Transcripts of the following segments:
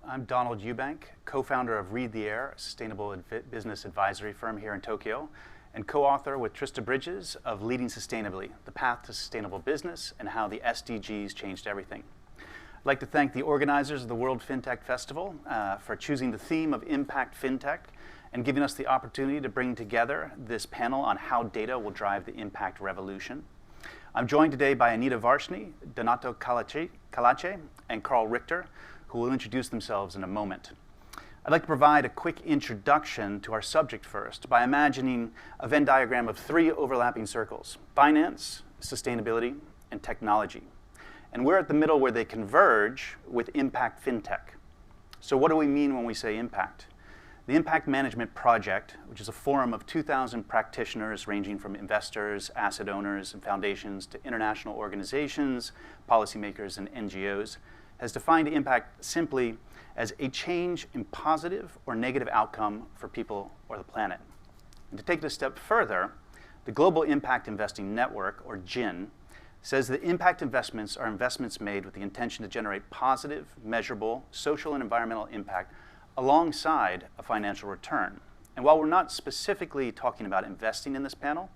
I'm Donald Eubank, co-founder of Read the Air, a sustainable business advisory firm here in Tokyo, and co-author with Trista Bridges of Leading Sustainably, The Path to Sustainable Business and How the SDGs Changed Everything. I'd like to thank the organizers of the World FinTech Festival for choosing the theme of Impact FinTech and giving us the opportunity to bring together this panel on how data will drive the impact revolution. I'm joined today by Anita Varshney, Donato Calace, and Karl Richter, who will introduce themselves in a moment. I'd like to provide a quick introduction to our subject first by imagining a Venn diagram of three overlapping circles: finance, sustainability, and technology. And we're at the middle where they converge with Impact FinTech. So what do we mean when we say impact? The Impact Management Project, which is a forum of 2,000 practitioners ranging from investors, asset owners, and foundations to international organizations, policymakers, and NGOs, has defined impact simply as a change in positive or negative outcome for people or the planet. And to take it a step further, the Global Impact Investing Network, or GIN, says that impact investments are investments made with the intention to generate positive, measurable, social and environmental impact alongside a financial return. And while we're not specifically talking about investing in this panel,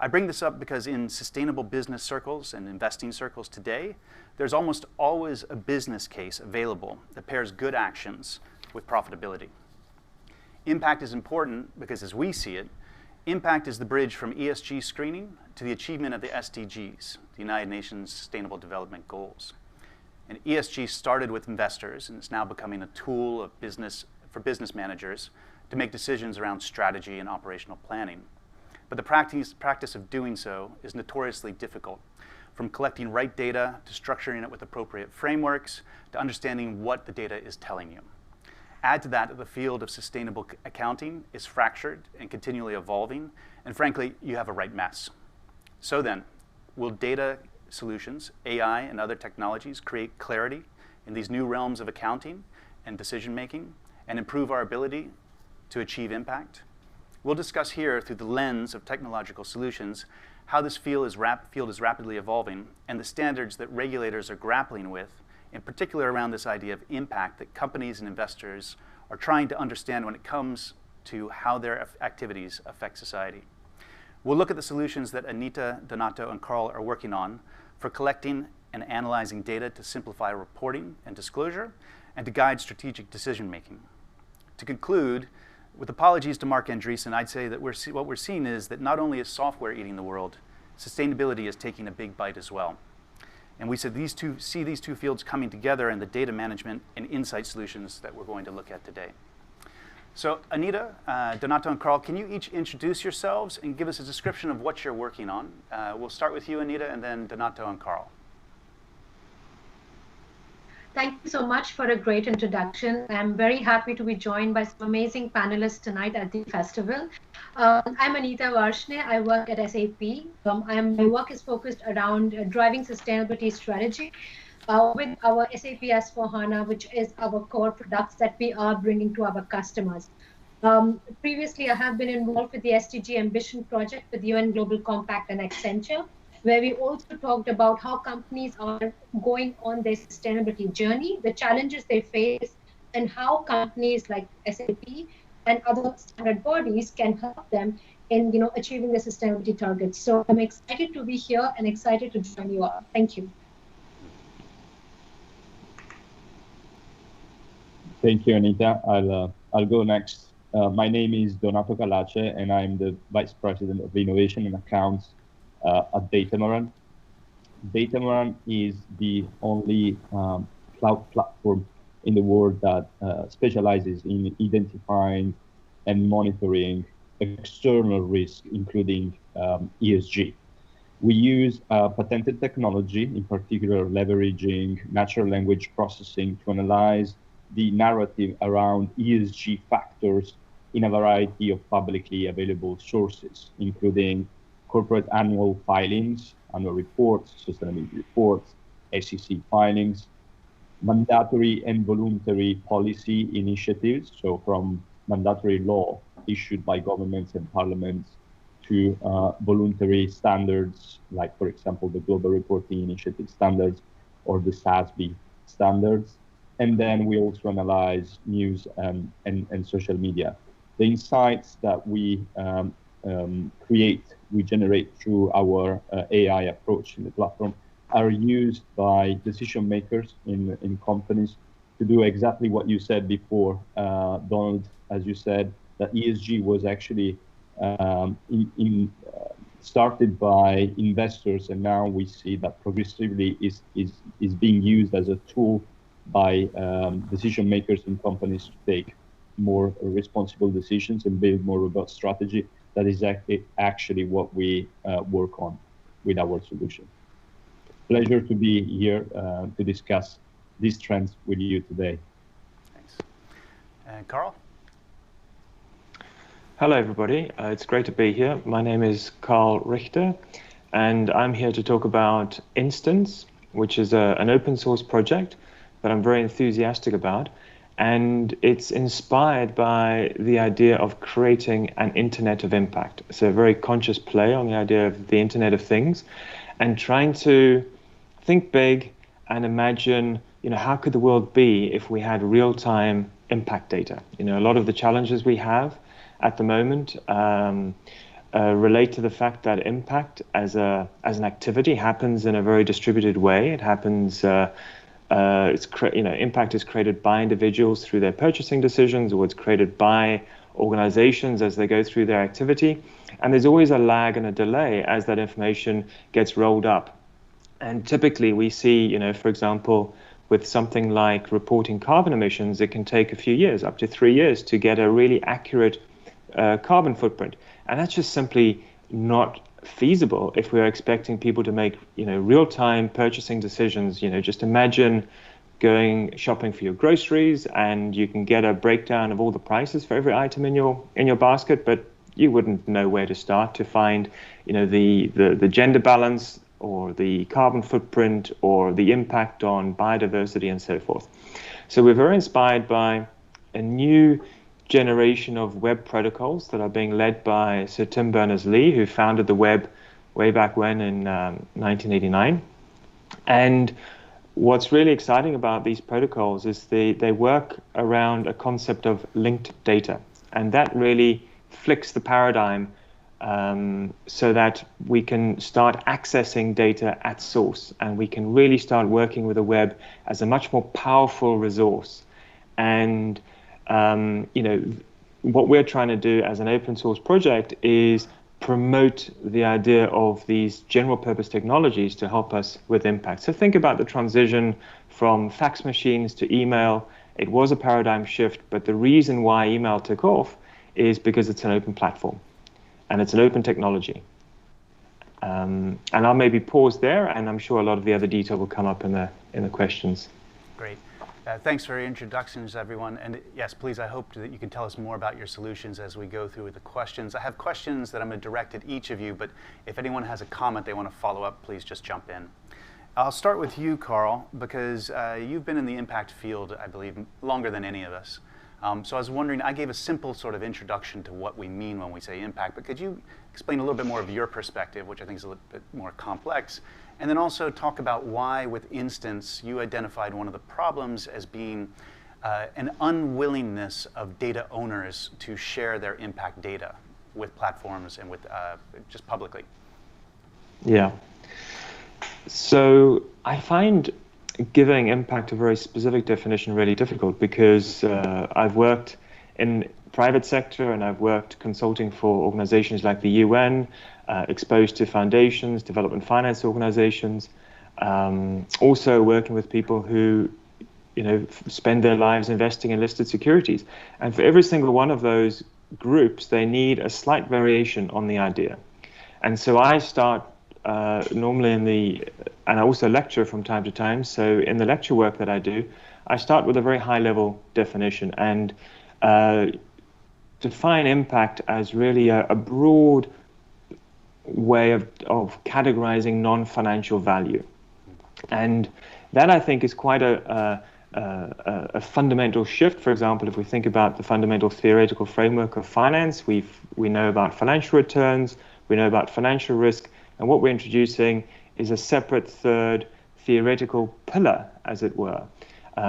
I bring this up because in sustainable business circles and investing circles today, there's almost always a business case available that pairs good actions with profitability. Impact is important because, as we see it, impact is the bridge from ESG screening to the achievement of the SDGs, the United Nations Sustainable Development Goals. And ESG started with investors, and it's now becoming a tool of for business managers to make decisions around strategy and operational planning. But the practice of doing so is notoriously difficult, from collecting right data to structuring it with appropriate frameworks to understanding what the data is telling you. Add to that the field of sustainable accounting is fractured and continually evolving, and frankly, you have a right mess. So then, will data solutions, AI and other technologies, create clarity in these new realms of accounting and decision making and improve our ability to achieve impact? We'll discuss here through the lens of technological solutions how this field is rapidly evolving and the standards that regulators are grappling with, in particular around this idea of impact that companies and investors are trying to understand when it comes to how their activities affect society. We'll look at the solutions that Anita, Donato, and Karl are working on for collecting and analyzing data to simplify reporting and disclosure and to guide strategic decision making. To conclude, with apologies to Mark Andreessen, I'd say that what we're seeing is that not only is software eating the world, sustainability is taking a big bite as well. And we said these two fields coming together in the data management and insight solutions that we're going to look at today. So Anita, Donato, and Karl, can you each introduce yourselves and give us a description of what you're working on? We'll start with you, Anita, and then Donato and Karl. Thank you so much for a great introduction. I'm very happy to be joined by some amazing panelists tonight at the festival. I'm Anita Varshney. I work at SAP. My work is focused around driving sustainability strategy with our SAP S/4HANA, which is our core products that we are bringing to our customers. Previously, I have been involved with the SDG Ambition project with UN Global Compact and Accenture, where we also talked about how companies are going on their sustainability journey, the challenges they face, and how companies like SAP and other standard bodies can help them in achieving the sustainability targets. So I'm excited to be here and excited to join you all. Thank you. Thank you, Anita. I'll go next. My name is Donato Calace, and I'm the Vice President of Innovation and Accounts at Datamaran. Datamaran is the only cloud platform in the world that specializes in identifying and monitoring external risk, including ESG. We use patented technology, in particular leveraging natural language processing to analyze the narrative around ESG factors in a variety of publicly available sources, including corporate annual filings, annual reports, sustainability reports, SEC filings, mandatory and voluntary policy initiatives, so from mandatory law issued by governments and parliaments to voluntary standards, like, for example, the Global Reporting Initiative standards or the SASB standards, And then we also analyze news and social media. The insights that we we generate through our AI approach in the platform are used by decision makers in companies to do exactly what you said before, Donald, as you said, that ESG was actually started by investors, and now we see that progressively is being used as a tool by decision makers in companies to take more responsible decisions and build more robust strategy. That is actually what we work on with our solution. Pleasure to be here to discuss these trends with you today. Thanks. And Karl? Hello, everybody. It's great to be here. My name is Karl Richter, and I'm here to talk about Instance, which is an open source project that I'm very enthusiastic about. And it's inspired by the idea of creating an Internet of Impact. It's a very conscious play on the idea of the Internet of Things and trying to think big and imagine, how could the world be if we had real-time impact data? A lot of the challenges we have at the moment relate to the fact that impact as an activity happens in a very distributed way. It happens, impact is created by individuals through their purchasing decisions, or it's created by organizations as they go through their activity. And there's always a lag and a delay as that information gets rolled up. And typically we see, for example, with something like reporting carbon emissions, it can take a few years, up to 3 years, to get a really accurate carbon footprint. And that's just simply not feasible if we're expecting people to make, real-time purchasing decisions. Just imagine going shopping for your groceries and you can get a breakdown of all the prices for every item in your basket, but you wouldn't know where to start to find, the gender balance or the carbon footprint or the impact on biodiversity and so forth. So we're very inspired by a new generation of web protocols that are being led by Sir Tim Berners-Lee, who founded the web way back when in 1989. And what's really exciting about these protocols is they work around a concept of linked data. And that really flicks the paradigm so that we can start accessing data at source, and we can really start working with the web as a much more powerful resource. And what we're trying to do as an open source project is promote the idea of these general purpose technologies to help us with impact. So think about the transition from fax machines to email. It was a paradigm shift, but the reason why email took off is because it's an open platform and it's an open technology. And I'll maybe pause there, and I'm sure a lot of the other detail will come up in the questions. Great. Thanks for your introductions, everyone. And yes, please, I hope that you can tell us more about your solutions as we go through the questions. I have questions that I'm going to direct at each of you, but if anyone has a comment they want to follow up, please just jump in. I'll start with you, Karl, because you've been in the impact field, I believe, longer than any of us. So I was wondering, I gave a simple sort of introduction to what we mean when we say impact, but could you explain a little bit more of your perspective, which I think is a little bit more complex, and then also talk about why, with Instance, you identified one of the problems as being an unwillingness of data owners to share their impact data with platforms and with just publicly. Yeah. So I find giving impact a very specific definition really difficult, because I've worked in private sector and I've worked consulting for organizations like the UN, exposed to foundations, development finance organizations, also working with people who spend their lives investing in listed securities. And for every single one of those groups, they need a slight variation on the idea. And so I start normally and I also lecture from time to time. So in the lecture work that I do, I start with a very high level definition and define impact as really a broad way of categorizing non-financial value. And that, I think, is quite a fundamental shift. For example, if we think about the fundamental theoretical framework of finance, we know about financial returns, we know about financial risk, and what we're introducing is a separate third theoretical pillar, as it were,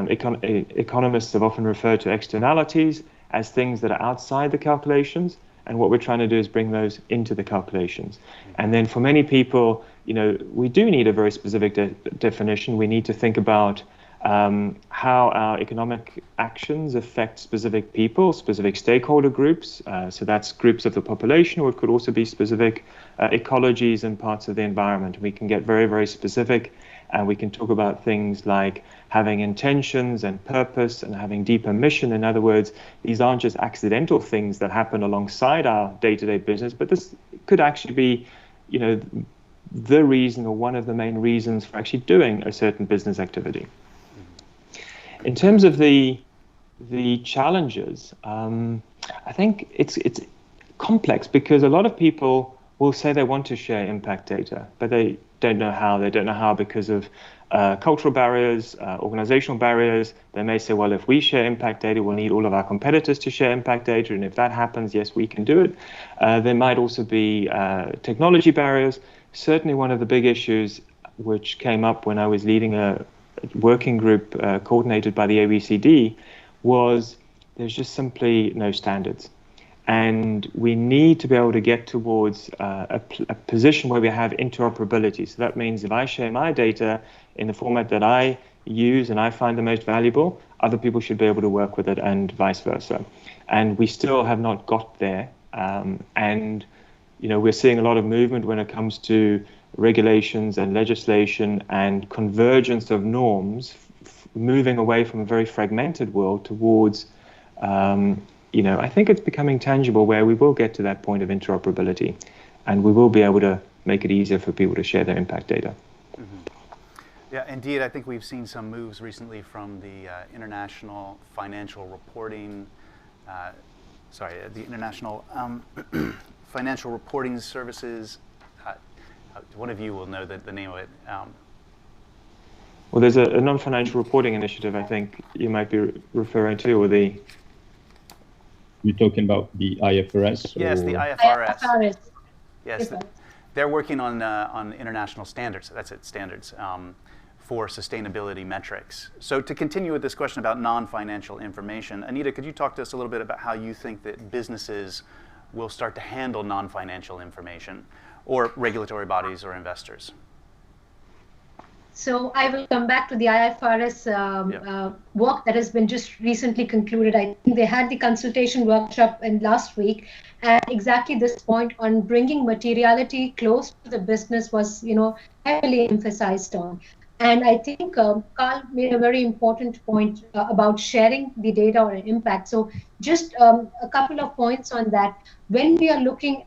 economists have often referred to externalities as things that are outside the calculations, and what we're trying to do is bring those into the calculations. And then for many people, we do need a very specific definition. We need to think about how our economic actions affect specific people, specific stakeholder groups. So that's groups of the population, or it could also be specific ecologies and parts of the environment. We can get very, very specific, and we can talk about things like having intentions and purpose and having deeper mission. In other words, these aren't just accidental things that happen alongside our day-to-day business, but this could actually be, the reason or one of the main reasons for actually doing a certain business activity. In terms of the challenges, I think it's complex, because a lot of people will say they want to share impact data, but they don't know how. They don't know how because of cultural barriers, organizational barriers. They may say, well, if we share impact data, we'll need all of our competitors to share impact data, and if that happens, yes, we can do it. There might also be technology barriers. Certainly one of the big issues which came up when I was leading a working group coordinated by the ABCD was there's just simply no standards. And we need to be able to get towards a position where we have interoperability. So that means if I share my data in the format that I use and I find the most valuable, other people should be able to work with it, and vice versa. And we still have not got there. And we're seeing a lot of movement when it comes to regulations and legislation and convergence of norms, moving away from a very fragmented world towards I think it's becoming tangible where we will get to that point of interoperability, and we will be able to make it easier for people to share their impact data. Mm-hmm. Yeah, indeed. I think we've seen some moves recently from the International Financial Reporting, the International Financial Reporting Services. One of you will know the name of it. Well, there's a non-financial reporting initiative I think you might be referring to, or the... You're talking about the IFRS? Yes, the IFRS. IFRS. Yes, they're working on international standards. That's it, standards for sustainability metrics. So to continue with this question about non-financial information, Anita, could you talk to us a little bit about how you think that businesses will start to handle non-financial information, or regulatory bodies or investors? So I will come back to the IFRS work that has been just recently concluded. I think they had the consultation workshop last week, and exactly this point on bringing materiality close to the business was, heavily emphasized on. And I think Karl made a very important point about sharing the data or impact. So just a couple of points on that. When we are looking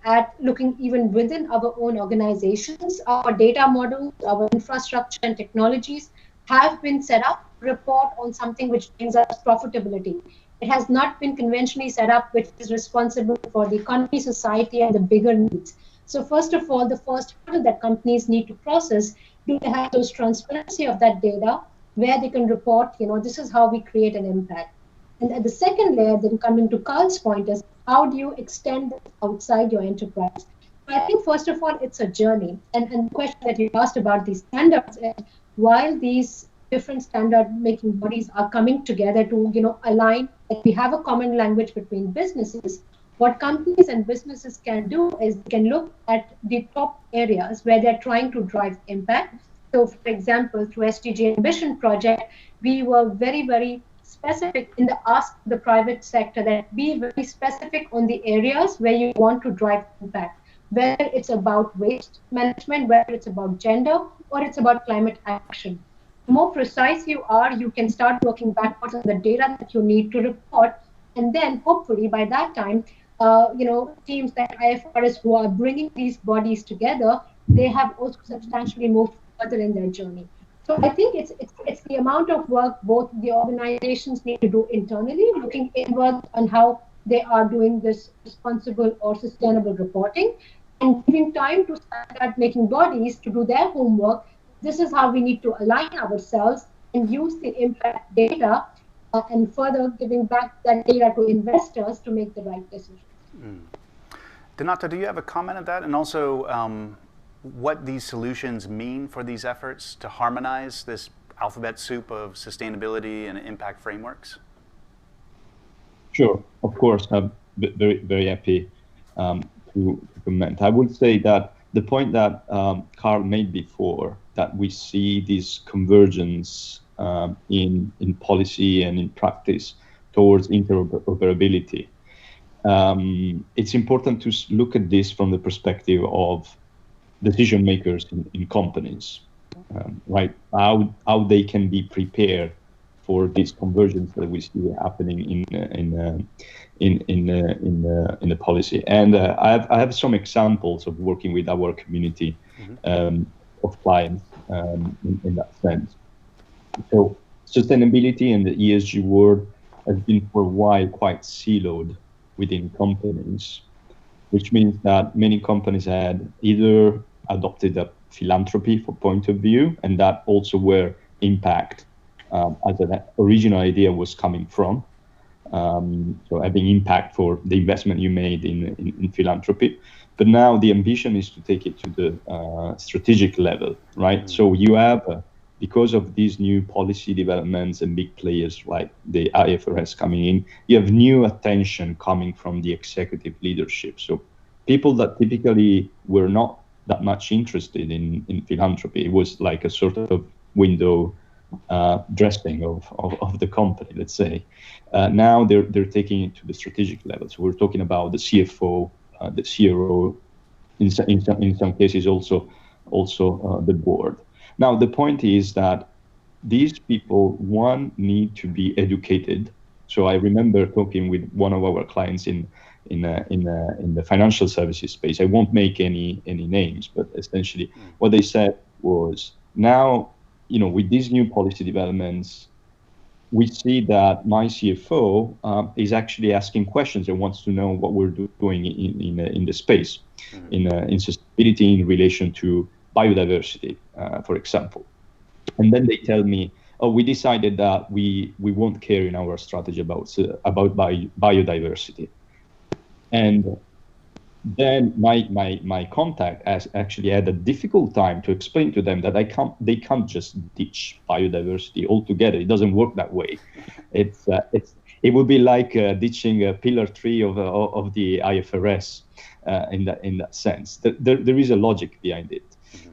even within our own organizations, our data models, our infrastructure and technologies have been set up to report on something which brings us profitability. It has not been conventionally set up, which is responsible for the economy, society, and the bigger needs. So first of all, the first hurdle that companies need to process, do they have those transparency of that data where they can report, this is how we create an impact. And at the second layer, then coming to Karl's point, is how do you extend this outside your enterprise? So I think, first of all, it's a journey. And the question that you asked about these standards, while these different standard-making bodies are coming together to, align, that we have a common language between businesses, what companies and businesses can do is they can look at the top areas where they're trying to drive impact. So, for example, through SDG Ambition Project, we were very, very specific in the ask of the private sector that be very specific on the areas where you want to drive impact, whether it's about waste management, whether it's about gender, or it's about climate action. The more precise you are, you can start working backwards on the data that you need to report, and then hopefully by that time, teams like IFRS who are bringing these bodies together, they have also substantially moved further in their journey. So I think it's the amount of work both the organizations need to do internally, looking inward on how they are doing this responsible or sustainable reporting, and giving time to standard-making bodies to do their homework. This is how we need to align ourselves and use the impact data and further giving back that data to investors to make the right decisions. Donata, do you have a comment on that? And also what these solutions mean for these efforts to harmonize this alphabet soup of sustainability and impact frameworks? Sure, of course. I'm very, very happy to comment. I would say that the point that Karl made before, that we see this convergence in policy and in practice towards interoperability. It's important to look at this from the perspective of decision makers in companies, right? How they can be prepared for this convergence that we see happening in the policy. And I have some examples of working with our community of clients in that sense. So sustainability and the ESG world has been for a while quite siloed within companies, which means that many companies had either adopted a philanthropy for point of view, and that also where impact as an original idea was coming from. So having impact for the investment you made in philanthropy. But now the ambition is to take it to the strategic level, right? So you have, because of these new policy developments and big players like the IFRS coming in, you have new attention coming from the executive leadership. So people that typically were not that much interested in philanthropy, it was like a sort of window dressing of the company, let's say. Now they're taking it to the strategic level. So we're talking about the CFO, the CRO, in some cases also the board. Now the point is that these people, one, need to be educated. So I remember talking with one of our clients in the financial services space. I won't make any names, but essentially what they said was, now, with these new policy developments, we see that my CFO is actually asking questions and wants to know what we're doing in the space, in sustainability in relation to biodiversity, for example. And then they tell me, oh, we decided that we won't care in our strategy about biodiversity. And then my contact has actually had a difficult time to explain to them that they can't just ditch biodiversity altogether. It doesn't work that way. It would be like ditching a pillar 3 of the IFRS in that sense. There is a logic behind it.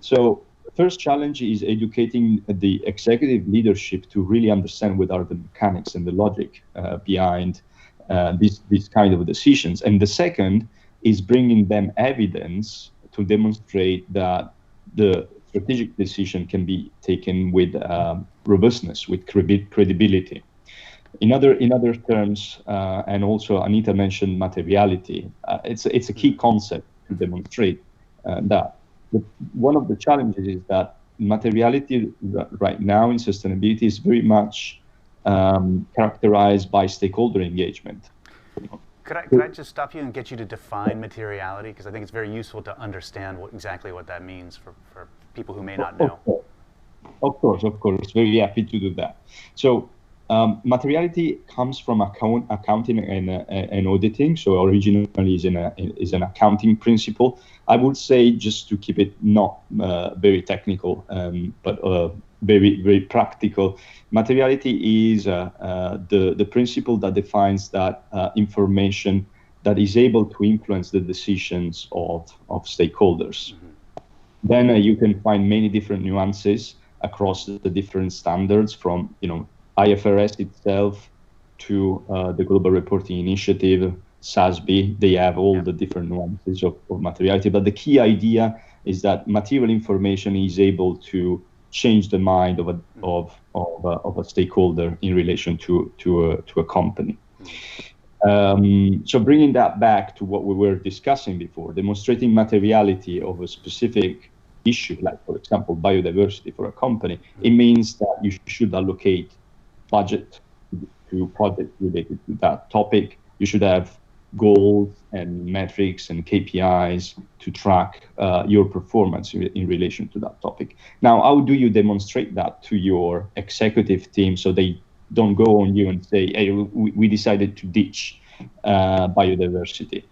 So the first challenge is educating the executive leadership to really understand what are the mechanics and the logic behind these kind of decisions. And the second is bringing them evidence to demonstrate that the strategic decision can be taken with robustness, with credibility. In other terms, and also Anita mentioned materiality. It's a key concept to demonstrate that. But one of the challenges is that materiality right now in sustainability is very much characterized by stakeholder engagement. Could I just stop you and get you to define materiality? Because I think it's very useful to understand exactly what that means for people who may not know. Of course. Very happy to do that. So materiality comes from accounting and auditing. So originally is an accounting principle. I would say, just to keep it not very technical, but very, very practical, materiality is the principle that defines that information that is able to influence the decisions of stakeholders. Then you can find many different nuances across the different standards, from IFRS itself to the Global Reporting Initiative, SASB. They have all the different nuances of materiality. But the key idea is that material information is able to change the mind of a stakeholder in relation to a company. So bringing that back to what we were discussing before, demonstrating materiality of a specific issue, like, for example, biodiversity for a company, it means that you should allocate budget to projects related to that topic. You should have goals and metrics and KPIs to track your performance in relation to that topic. Now, how do you demonstrate that to your executive team so they don't go on you and say, hey, we decided to ditch biodiversity?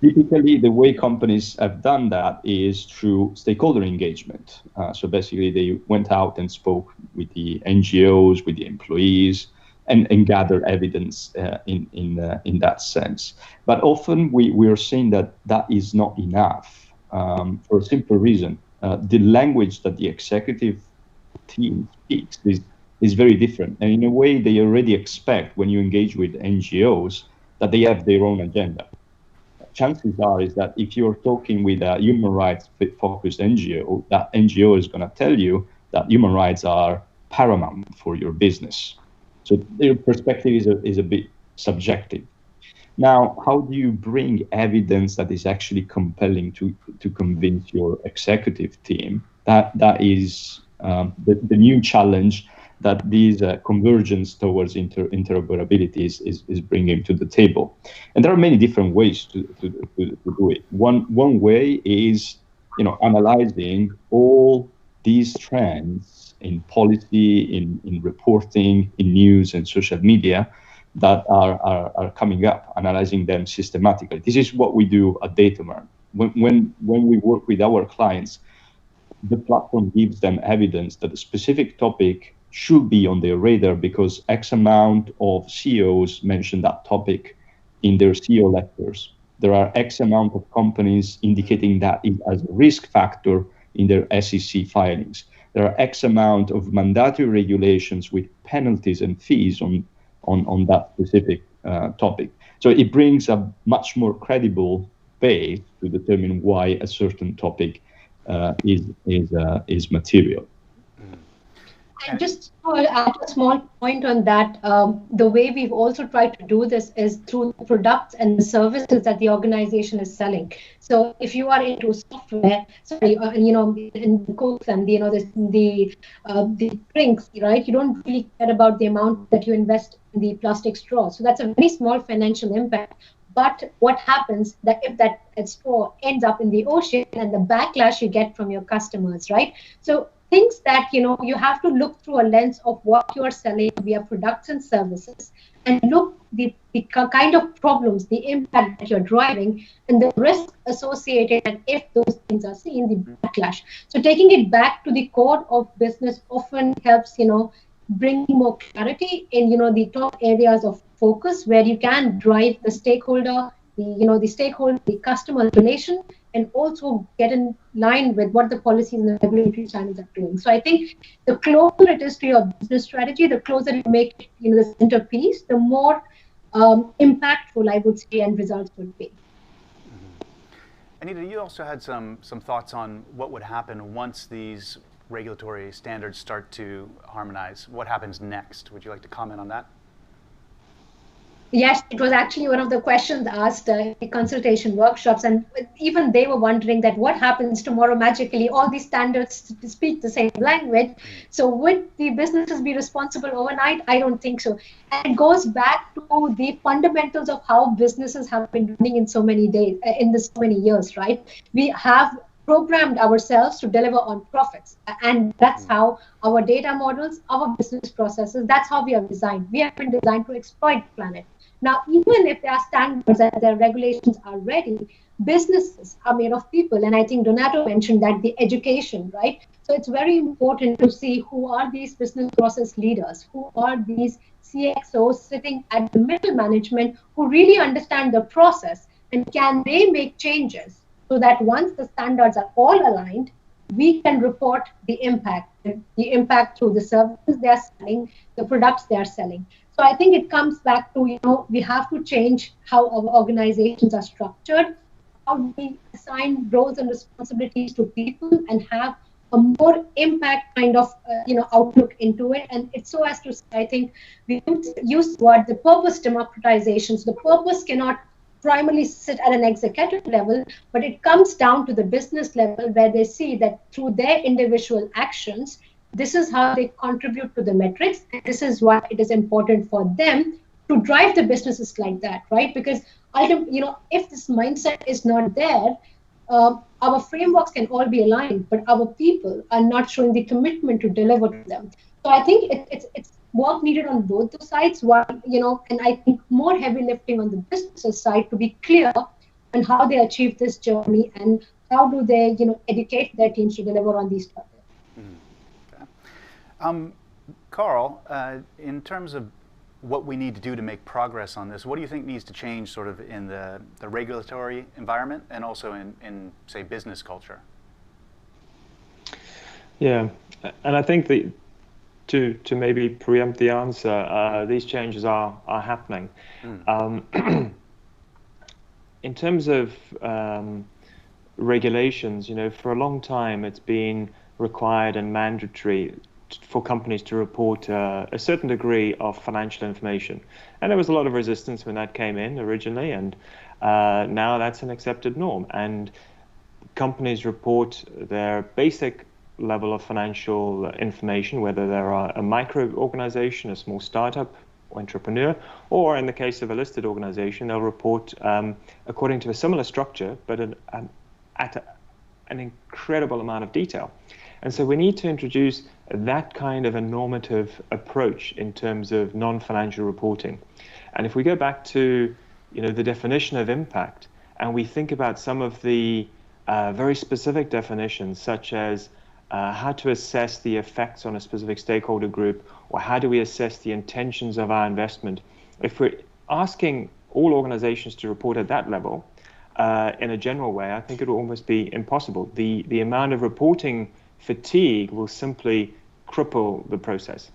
Typically, the way companies have done that is through stakeholder engagement. So basically, they went out and spoke with the NGOs, with the employees, and gathered evidence in that sense. But often we are seeing that is not enough for a simple reason. The language that the executive team speaks is very different. And in a way, they already expect when you engage with NGOs that they have their own agenda. Chances are is that if you're talking with a human rights focused NGO, that NGO is going to tell you that human rights are paramount for your business. So their perspective is a bit subjective. Now, how do you bring evidence that is actually compelling to convince your executive team? That is the new challenge that these convergence towards interoperability is bringing to the table. And there are many different ways to do it. One way is, analyzing all these trends in policy, in reporting, in news and social media that are coming up, analyzing them systematically. This is what we do at Datamart. When we work with our clients, the platform gives them evidence that a specific topic should be on their radar because X amount of CEOs mention that topic in their CEO letters. There are X amount of companies indicating that as a risk factor in their SEC filings. There are X amount of mandatory regulations with penalties and fees on that specific topic. So it brings a much more credible base to determine why a certain topic is material. And just to add a small point on that, the way we've also tried to do this is through the products and the services that the organization is selling. So if you are into software, in the cooks and the drinks, right? You don't really care about the amount that you invest in the plastic straw. So that's a very small financial impact. But what happens that if that straw ends up in the ocean and the backlash you get from your customers, right? So things that, you have to look through a lens of what you are selling via products and services and look the kind of problems, the impact that you're driving and the risk associated and if those things are seen, the backlash. So taking it back to the core of business often helps, bring more clarity in, the top areas of focus where you can drive the stakeholder, the customer relation, and also get in line with what the policies and the regulatory standards are doing. So I think the closer it is to your business strategy, the closer you make it, the centerpiece, the more impactful, I would say, and results would be. Anita, you also had some thoughts on what would happen once these regulatory standards start to harmonize. What happens next? Would you like to comment on that? Yes, it was actually one of the questions asked in the consultation workshops, and even they were wondering that what happens tomorrow magically, all these standards speak the same language. So would the businesses be responsible overnight? I don't think so. And it goes back to the fundamentals of how businesses have been running in so many days, so many years, right? We have programmed ourselves to deliver on profits. And that's how our data models, our business processes, that's how we are designed. We have been designed to exploit the planet. Now, even if there are standards and their regulations are ready, businesses are made of people. And I think Donato mentioned that the education, right? So it's very important to see who are these business process leaders, who are these CXOs sitting at the middle management who really understand the process and can they make changes so that once the standards are all aligned, we can report the impact through the services they are selling, the products they are selling. So I think it comes back to, we have to change how our organizations are structured, how we assign roles and responsibilities to people and have a more impact kind of, outlook into it. And it's so as to say, I think we use the purpose democratization. So the purpose cannot primarily sit at an executive level, but it comes down to the business level where they see that through their individual actions, this is how they contribute to the metrics. And this is why it is important for them to drive the businesses like that, right? Because if this mindset is not there, our frameworks can all be aligned, but our people are not showing the commitment to deliver to them. So I think it's work needed on both the sides, and I think more heavy lifting on the business side to be clear and how they achieve this journey, and how do they, educate their teams to deliver on these targets. Okay. Karl, in terms of what we need to do to make progress on this, what do you think needs to change sort of in the regulatory environment and also in say, business culture? Yeah, and I think that to maybe preempt the answer, these changes are happening. In terms of regulations, for a long time it's been required and mandatory for companies to report a certain degree of financial information. And there was a lot of resistance when that came in originally, and now that's an accepted norm. And companies report their basic level of financial information, whether they're a micro organization, a small startup or entrepreneur, or in the case of a listed organization, they'll report according to a similar structure, but at an incredible amount of detail. And so we need to introduce that kind of a normative approach in terms of non-financial reporting. And if we go back to the definition of impact, and we think about some of the very specific definitions, such as how to assess the effects on a specific stakeholder group, or how do we assess the intentions of our investment, if we're asking all organizations to report at that level in a general way, I think it will almost be impossible. The amount of reporting fatigue will simply cripple the process.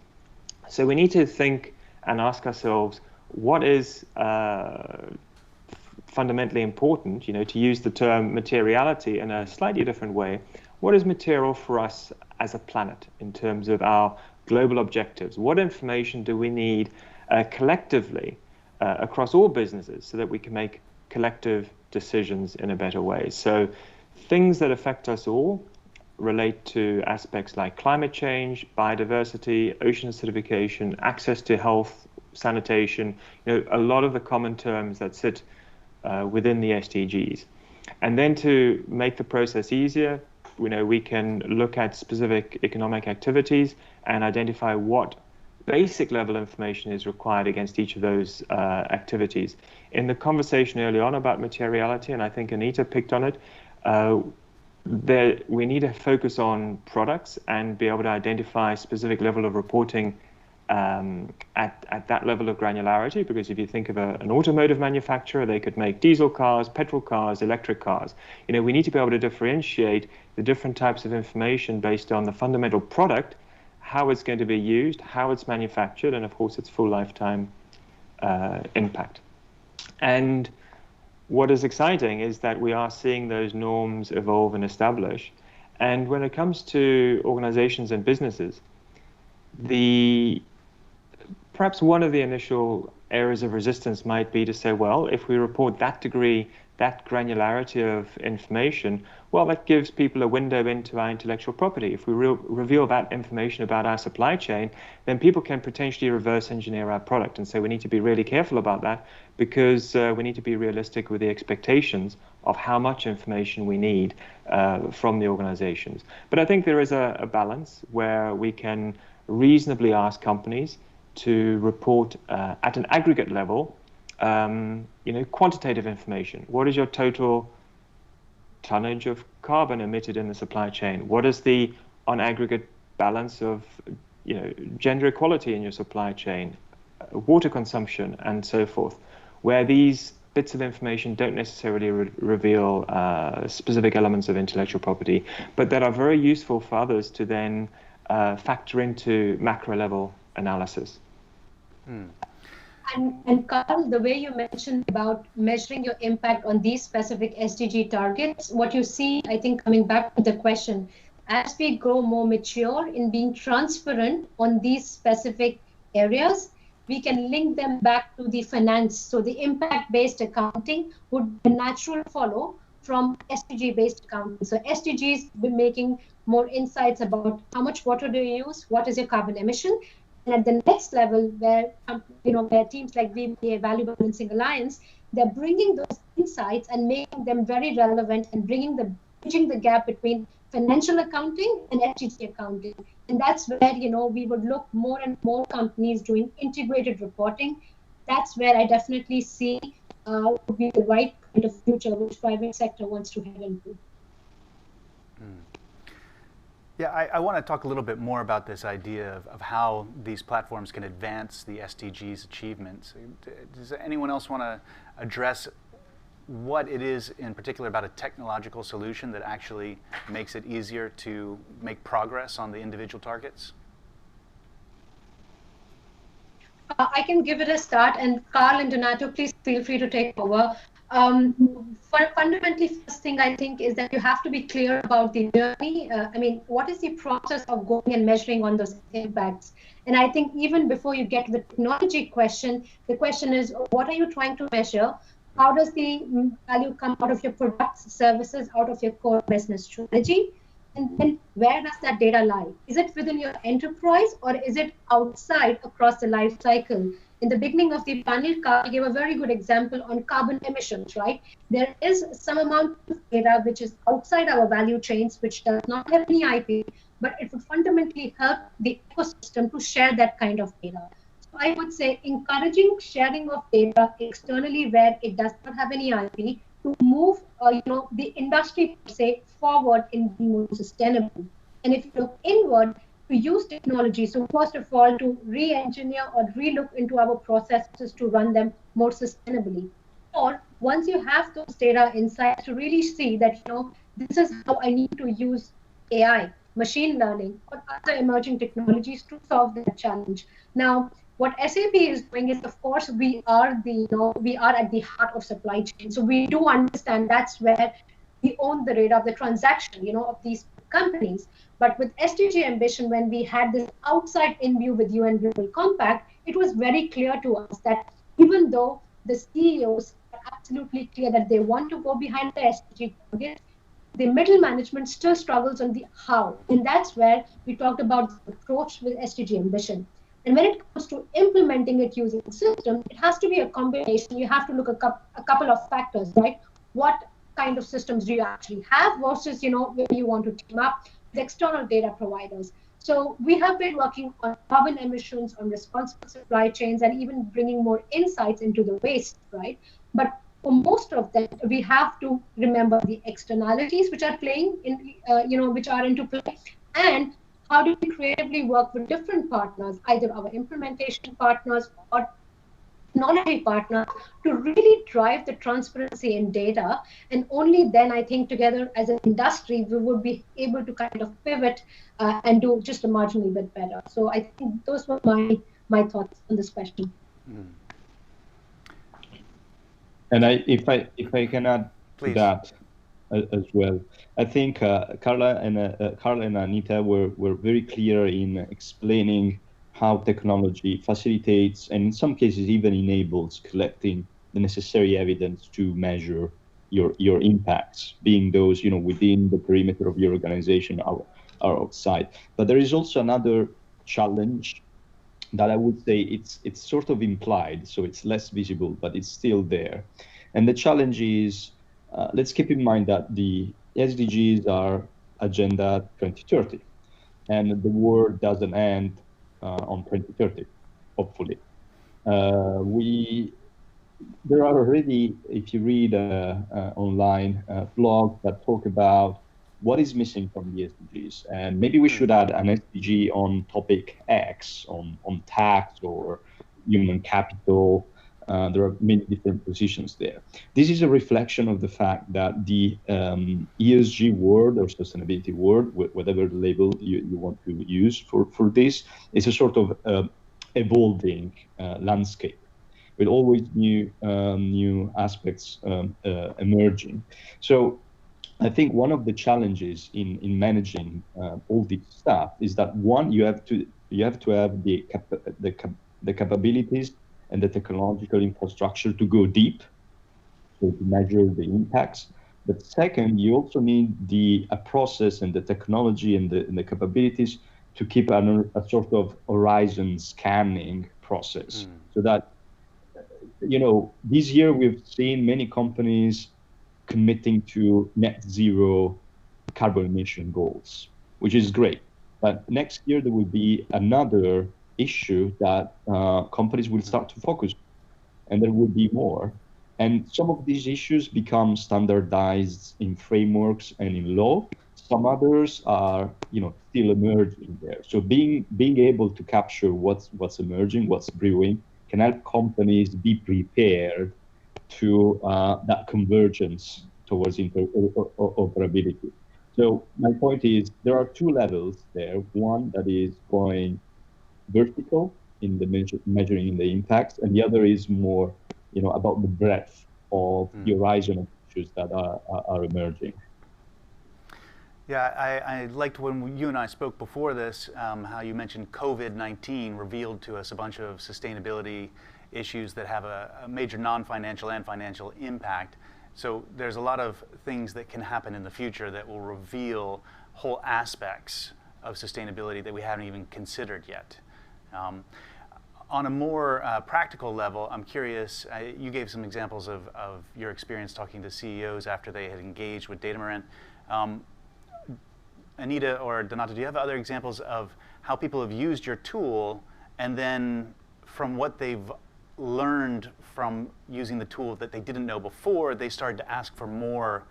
So we need to think and ask ourselves, what is fundamentally important, to use the term materiality in a slightly different way. What is material for us as a planet in terms of our global objectives? What information do we need collectively across all businesses so that we can make collective decisions in a better way? So things that affect us all relate to aspects like climate change, biodiversity, ocean acidification, access to health, sanitation, a lot of the common terms that sit within the SDGs. And then to make the process easier, we can look at specific economic activities and identify what basic level information is required against each of those activities. In the conversation early on about materiality, and I think Anita picked on it, we need to focus on products and be able to identify specific level of reporting at that level of granularity, because if you think of an automotive manufacturer, they could make diesel cars, petrol cars, electric cars. We need to be able to differentiate the different types of information based on the fundamental product, how it's going to be used, how it's manufactured, and of course its full lifetime impact. And what is exciting is that we are seeing those norms evolve and establish. And when it comes to organizations and businesses, perhaps one of the initial areas of resistance might be to say, well, if we report that degree, that granularity of information, well, that gives people a window into our intellectual property. If we reveal that information about our supply chain, then people can potentially reverse engineer our product. And so we need to be really careful about that, because we need to be realistic with the expectations of how much information we need from the organizations. But I think there is a balance where we can reasonably ask companies to report at an aggregate level, quantitative information. What is your total tonnage of carbon emitted in the supply chain? What is the on aggregate balance of gender equality in your supply chain, water consumption, and so forth, where these bits of information don't necessarily reveal specific elements of intellectual property, but that are very useful for others to then factor into macro level analysis. And Karl, the way you mentioned about measuring your impact on these specific SDG targets, what you see, I think, coming back to the question, as we grow more mature in being transparent on these specific areas, we can link them back to the finance. So the impact-based accounting would be a natural follow from SDG-based accounting. So SDGs will be making more insights about how much water do you use, what is your carbon emission. And at the next level, where where teams like VBA, Value Balancing Alliance, they're bringing those insights and making them very relevant and bridging the gap between financial accounting and SDG accounting. And that's where we would look more and more companies doing integrated reporting. That's where I definitely see would be the right kind of future which private sector wants to head into. Yeah, I want to talk a little bit more about this idea of how these platforms can advance the SDGs achievements. Does anyone else want to address what it is in particular about a technological solution that actually makes it easier to make progress on the individual targets? I can give it a start, and Karl and Donato, please feel free to take over. Fundamentally, first thing I think is that you have to be clear about the journey. What is the process of going and measuring on those impacts? And I think even before you get to the technology question, the question is, what are you trying to measure? How does the value come out of your products, services, out of your core business strategy? And then where does that data lie? Is it within your enterprise or is it outside across the life cycle? In the beginning of the panel, Karl gave a very good example on carbon emissions, right? There is some amount of data which is outside our value chains, which does not have any IP, but it would fundamentally help the ecosystem to share that kind of data. So I would say encouraging sharing of data externally where it does not have any IP to move the industry per se forward in being more sustainable. And if you look inward, to use technology, so first of all, to re-engineer or re-look into our processes to run them more sustainably. Or once you have those data insights, to really see that, this is how I need to use AI, machine learning, or other emerging technologies to solve that challenge. Now, what SAP is doing is, of course, we are at the heart of supply chain. So we do understand that's where we own the radar of the transaction, of these companies. But with SDG Ambition, when we had this outside-in view with UN Global Compact, it was very clear to us that even though the CEOs are absolutely clear that they want to go behind the SDG targets, the middle management still struggles on the how. And that's where we talked about the approach with SDG Ambition. And when it comes to implementing it using systems, it has to be a combination. You have to look at a couple of factors, right? What kind of systems do you actually have versus, where you want to team up with external data providers. So we have been working on carbon emissions, on responsible supply chains, and even bringing more insights into the waste, right? But for most of them, we have to remember the externalities which are playing in, which are into play, and how do we creatively work with different partners, either our implementation partners or technology partners, to really drive the transparency in data. And only then, I think, together as an industry, we would be able to kind of pivot and do just a marginally bit better. So I think those were my thoughts on this question. And if I can add to that as well, I think Karl and Anita were very clear in explaining how technology facilitates and in some cases even enables collecting the necessary evidence to measure your impacts, being those within the perimeter of your organization or outside. But there is also another challenge that I would say it's sort of implied, so it's less visible, but it's still there. And the challenge is, let's keep in mind that the SDGs are Agenda 2030, and the world doesn't end on 2030, hopefully. There are already, if you read online blogs that talk about what is missing from the SDGs, and maybe we should add an SDG on topic X, on tax or human capital. There are many different positions there. This is a reflection of the fact that the ESG word or sustainability word, whatever label you want to use for this, is a sort of evolving landscape with always new aspects emerging. So I think one of the challenges in managing all this stuff is that one, you have to have the capabilities and the technological infrastructure to go deep, so to measure the impacts. But second, you also need a process and the technology and the capabilities to keep a sort of horizon scanning process, so that this year we've seen many companies committing to net zero carbon emission goals, which is great. But next year there will be another issue that companies will start to focus on, and there will be more. And some of these issues become standardized in frameworks and in law. Some others are, still emerging there. So being able to capture what's emerging, what's brewing, can help companies be prepared to that convergence towards interoperability. So my point is, there are two levels there. One that is going vertical in the measuring the impacts, and the other is more, about the breadth of the horizon of issues that are emerging. Yeah, I liked when you and I spoke before this, how you mentioned COVID-19 revealed to us a bunch of sustainability issues that have a major non-financial and financial impact. So there's a lot of things that can happen in the future that will reveal whole aspects of sustainability that we haven't even considered yet. On a more practical level, I'm curious, you gave some examples of your experience talking to CEOs after they had engaged with Datamaran. Anita or Donato, do you have other examples of how people have used your tool, and then from what they've learned from using the tool that they didn't know before, they started to ask for more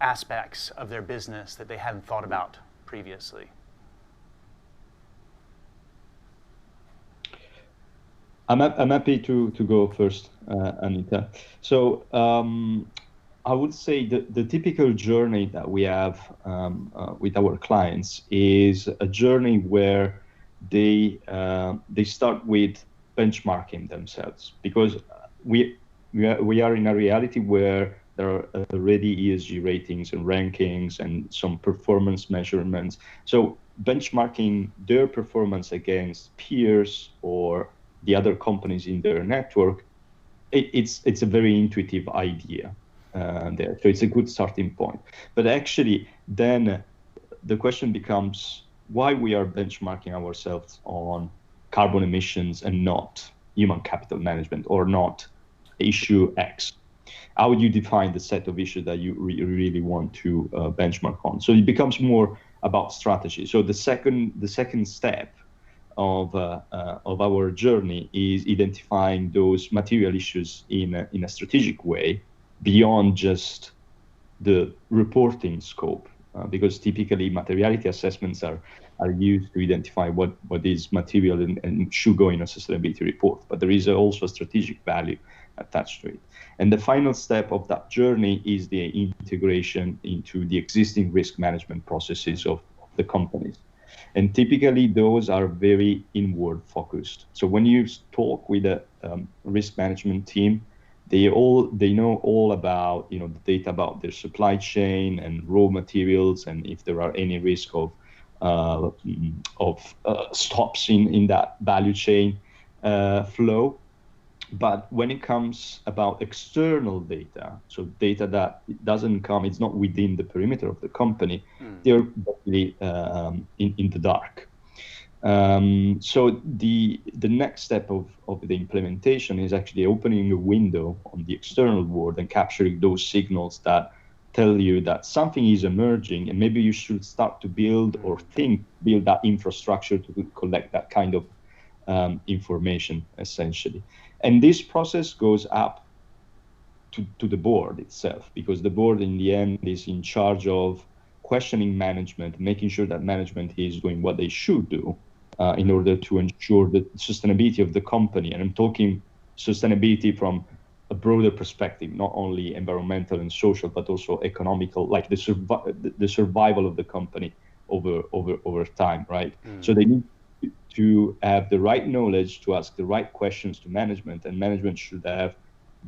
aspects of their business that they hadn't thought about previously? I'm happy to go first, Anita. So I would say the typical journey that we have with our clients is a journey where they start with benchmarking themselves, because we are in a reality where there are already ESG ratings and rankings and some performance measurements. So benchmarking their performance against peers or the other companies in their network, it's a very intuitive idea there. So it's a good starting point. But actually, then the question becomes why we are benchmarking ourselves on carbon emissions and not human capital management, or not issue X. How would you define the set of issues that you really want to benchmark on? So it becomes more about strategy. So the second step of our journey is identifying those material issues in a strategic way beyond just the reporting scope, because typically materiality assessments are used to identify what is material and should go in a sustainability report. But there is also a strategic value attached to it. And the final step of that journey is the integration into the existing risk management processes of the companies. And typically those are very inward focused. So when you talk with a risk management team, they know all about the data about their supply chain and raw materials, and if there are any risk of stops in that value chain flow. But when it comes about external data, so data that doesn't come, it's not within the perimeter of the company, they're really in the dark. So the next step of the implementation is actually opening a window on the external world and capturing those signals that tell you that something is emerging, and maybe you should start to build that infrastructure to collect that kind of information, essentially. And this process goes up to the board itself, because the board in the end is in charge of questioning management, making sure that management is doing what they should do in order to ensure the sustainability of the company. And I'm talking sustainability from a broader perspective, not only environmental and social, but also economical, like the survival of the company over time, right? So they need to have the right knowledge to ask the right questions to management, and management should have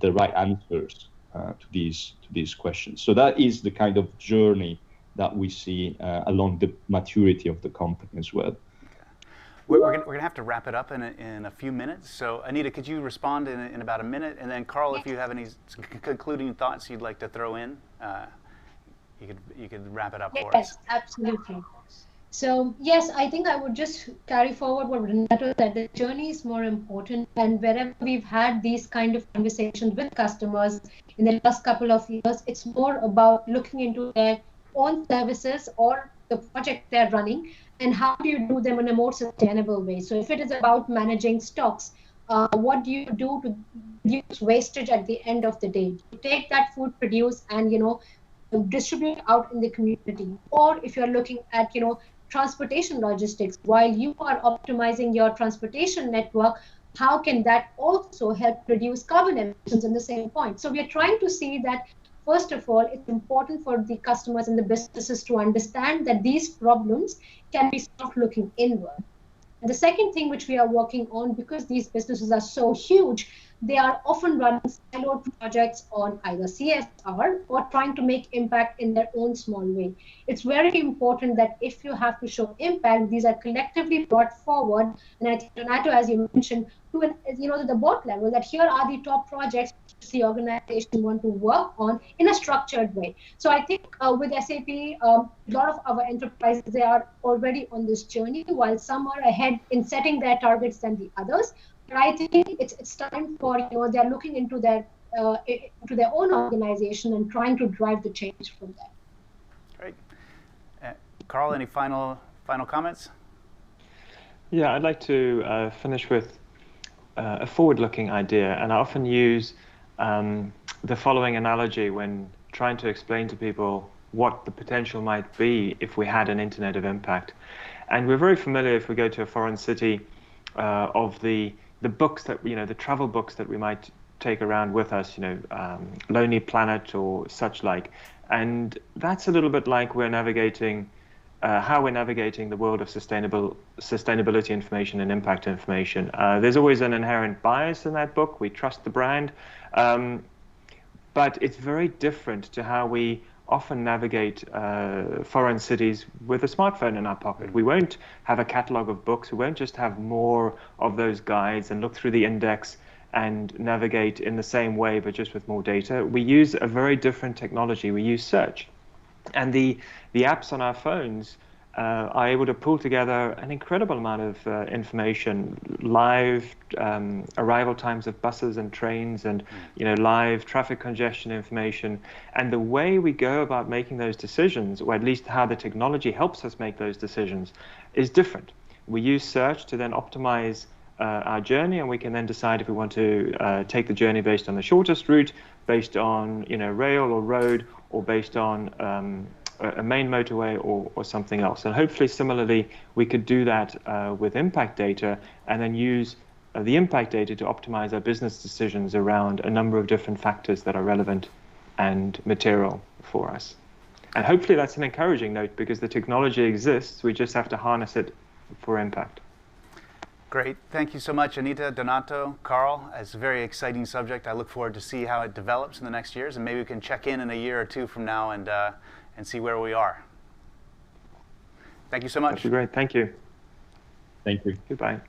the right answers to these questions. So that is the kind of journey that we see along the maturity of the company as well. We're going to have to wrap it up in a few minutes. So Anita, could you respond in about a minute? And then Karl, if you have any concluding thoughts you'd like to throw in, you could wrap it up for us. Yes, absolutely. So yes, I think I would just carry forward what Renato said. The journey is more important, and wherever we've had these kind of conversations with customers in the last couple of years, it's more about looking into their own services or the project they're running, and how do you do them in a more sustainable way. So if it is about managing stocks, what do you do to reduce wastage at the end of the day? You take that food produced and, distribute out in the community. Or if you're looking at, transportation logistics, while you are optimizing your transportation network, how can that also help reduce carbon emissions in the same point? So we are trying to see that, first of all, it's important for the customers and the businesses to understand that these problems can be solved looking inward. And the second thing which we are working on, because these businesses are so huge, they are often running siloed projects on either CSR or trying to make impact in their own small way. It's very important that if you have to show impact, these are collectively brought forward. And I think, Donato, as you mentioned, to the board level, that here are the top projects the organization want to work on in a structured way. So I think with SAP, a lot of our enterprises, they are already on this journey, while some are ahead in setting their targets than the others. But I think it's time for, they're looking into their own organization and trying to drive the change from there. Great. Karl, any final comments? Yeah, I'd like to finish with a forward-looking idea, and I often use the following analogy when trying to explain to people what the potential might be if we had an internet of impact. And we're very familiar, if we go to a foreign city, of the books that, the travel books that we might take around with us, Lonely Planet or such like. And that's a little bit like we're navigating, how we're navigating the world of sustainability information and impact information. There's always an inherent bias in that book. We trust the brand. But it's very different to how we often navigate foreign cities with a smartphone in our pocket. We won't have a catalog of books. We won't just have more of those guides and look through the index and navigate in the same way, but just with more data. We use a very different technology. We use search. And the apps on our phones are able to pull together an incredible amount of information, live arrival times of buses and trains, and live traffic congestion information. And the way we go about making those decisions, or at least how the technology helps us make those decisions, is different. We use search to then optimize our journey, and we can then decide if we want to take the journey based on the shortest route, based on rail or road, or based on a main motorway or something else. And hopefully, similarly, we could do that with impact data, and then use the impact data to optimize our business decisions around a number of different factors that are relevant and material for us. And hopefully that's an encouraging note, because the technology exists. We just have to harness it for impact. Great. Thank you so much, Anita, Donato, Karl. It's a very exciting subject. I look forward to see how it develops in the next years, and maybe we can check in a year or two from now and see where we are. Thank you so much. That'd be great. Thank you. Thank you. Goodbye.